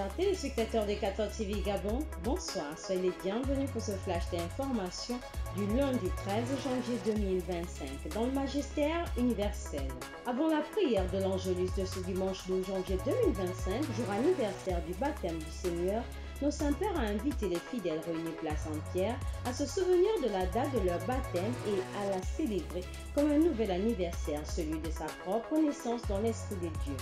chers téléspectateurs de 14 TV Gabon, bonsoir, soyez les bienvenus pour ce flash d'information du lundi 13 janvier 2025 dans le magistère universel. Avant la prière de l'Angélus de ce dimanche 12 janvier 2025, jour anniversaire du baptême du Seigneur, nos Saints-Pères a invité les fidèles réunis place Saint-Pierre à se souvenir de la date de leur baptême et à la célébrer comme un nouvel anniversaire, celui de sa propre naissance dans l'Esprit de Dieu.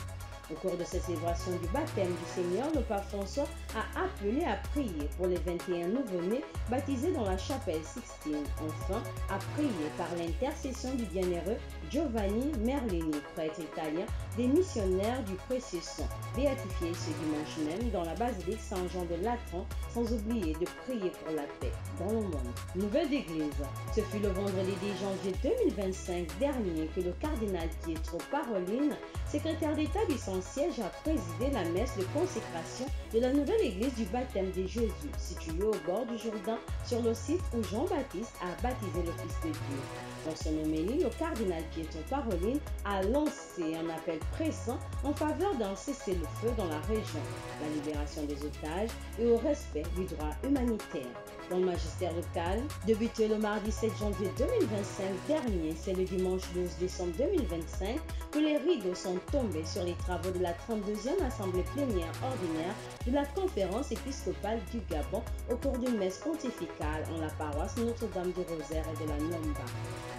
Au cours de cette célébration du baptême du Seigneur, le pape François a appelé à prier pour les 21 nouveau-nés baptisés dans la chapelle Sixtine. Enfin, à prier par l'intercession du bienheureux Giovanni Merlini, prêtre italien des missionnaires du précieux sang, béatifié ce dimanche même dans la basilique Saint-Jean de Latran, sans oublier de prier pour la paix dans le monde. Nouvelle d'église. Ce fut le vendredi 10 janvier 2025 dernier que le cardinal Pietro Parolin, secrétaire d'État du Saint-Siège, a présidé la messe de consécration de la nouvelle église du baptême de Jésus, située au bord du Jourdain, sur le site où Jean-Baptiste a baptisé le Fils de Dieu. Dans son homélie, le cardinal Pietro Parolin a lancé un appel pressant en faveur d'un cessez-le-feu dans la région, la libération des otages et au respect du droit humanitaire. Dans le magistère local, débuté le mardi 7 janvier 2025 dernier, c'est le dimanche 12 décembre 2025 que les rideaux sont tombés sur les travaux de la 32e assemblée plénière ordinaire de la conférence épiscopale du Gabon au cours d'une messe pontificale en la paroisse Notre-Dame du Rosaire et de la Nomba.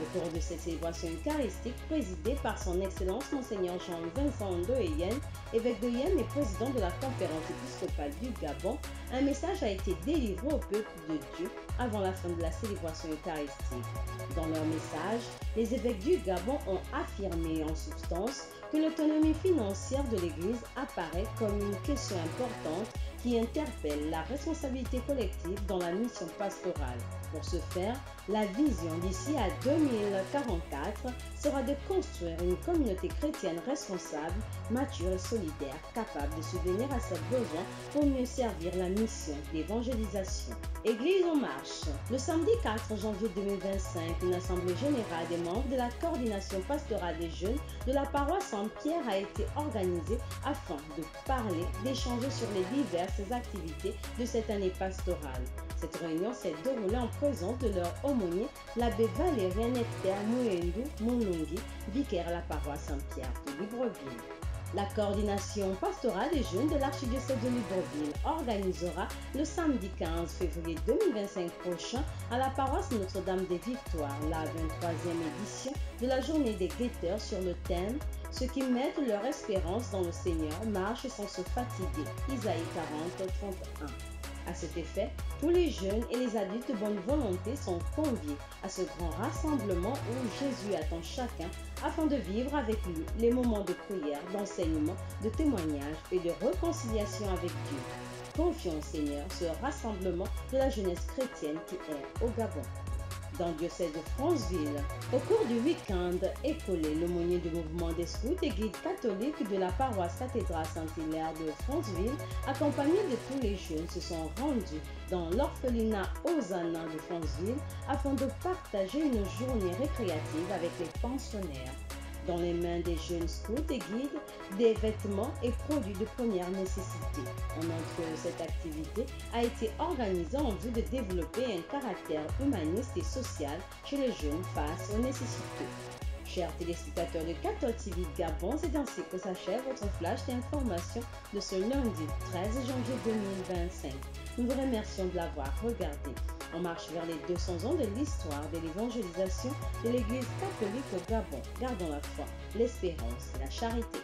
Au cours de cette célébration eucharistique présidée par son Excellence Monseigneur Jean-Vincent Ndoyen, évêque de Yem et président de la conférence épiscopale du Gabon, un message a été délivré au peuple de Dieu avant la fin de la célébration eucharistique. Dans leur message, les évêques du Gabon ont affirmé en substance que l'autonomie financière de l'Église apparaît comme une question importante qui interpelle la responsabilité collective dans la mission pastorale. Pour ce faire, la vision d'ici à 2044 sera de construire une communauté chrétienne responsable, mature et solidaire, capable de subvenir à ses besoins pour mieux servir la mission d'évangélisation. Église en marche. Le samedi 4 janvier 2025, une assemblée générale des membres de la coordination pastorale des jeunes de la paroisse Saint-Pierre a été organisée afin de parler, d'échanger sur les diverses activités de cette année pastorale. Cette réunion s'est déroulée en présence de leur aumônier, l'abbé Valérien Nectaire Mouendou Mounongi, vicaire à la paroisse Saint-Pierre de Libreville. La coordination pastorale des jeunes de l'archidiocèse de Libreville organisera le samedi 15 février 2025 prochain à la paroisse Notre-Dame des Victoires la 23e édition de la journée des guetteurs sur le thème « Ceux qui mettent leur espérance dans le Seigneur marchent sans se fatiguer » Isaïe 40, 31. À cet effet, tous les jeunes et les adultes de bonne volonté sont conviés à ce grand rassemblement où Jésus attend chacun afin de vivre avec lui les moments de prière, d'enseignement, de témoignage et de réconciliation avec Dieu. Confions au Seigneur ce rassemblement de la jeunesse chrétienne qui est au Gabon. Dans le diocèse de Franceville, au cours du week-end écoulé, l'aumônier du mouvement des scouts et guides catholiques de la paroisse cathédrale Saint-Hilaire de Franceville, accompagnés de tous les jeunes, se sont rendus dans l'orphelinat Hosanna de Franceville afin de partager une journée récréative avec les pensionnaires. Dans les mains des jeunes scouts et guides, des vêtements et produits de première nécessité. En outre, cette activité a été organisée en vue de développer un caractère humaniste et social chez les jeunes face aux nécessités. Chers téléspectateurs de 14 TV Gabon, c'est ainsi que s'achève votre flash d'information de ce lundi 13 janvier 2025. Nous vous remercions de l'avoir regardé. On marche vers les 200 ans de l'histoire de l'évangélisation de l'Église catholique au Gabon. Gardons la foi, l'espérance et la charité.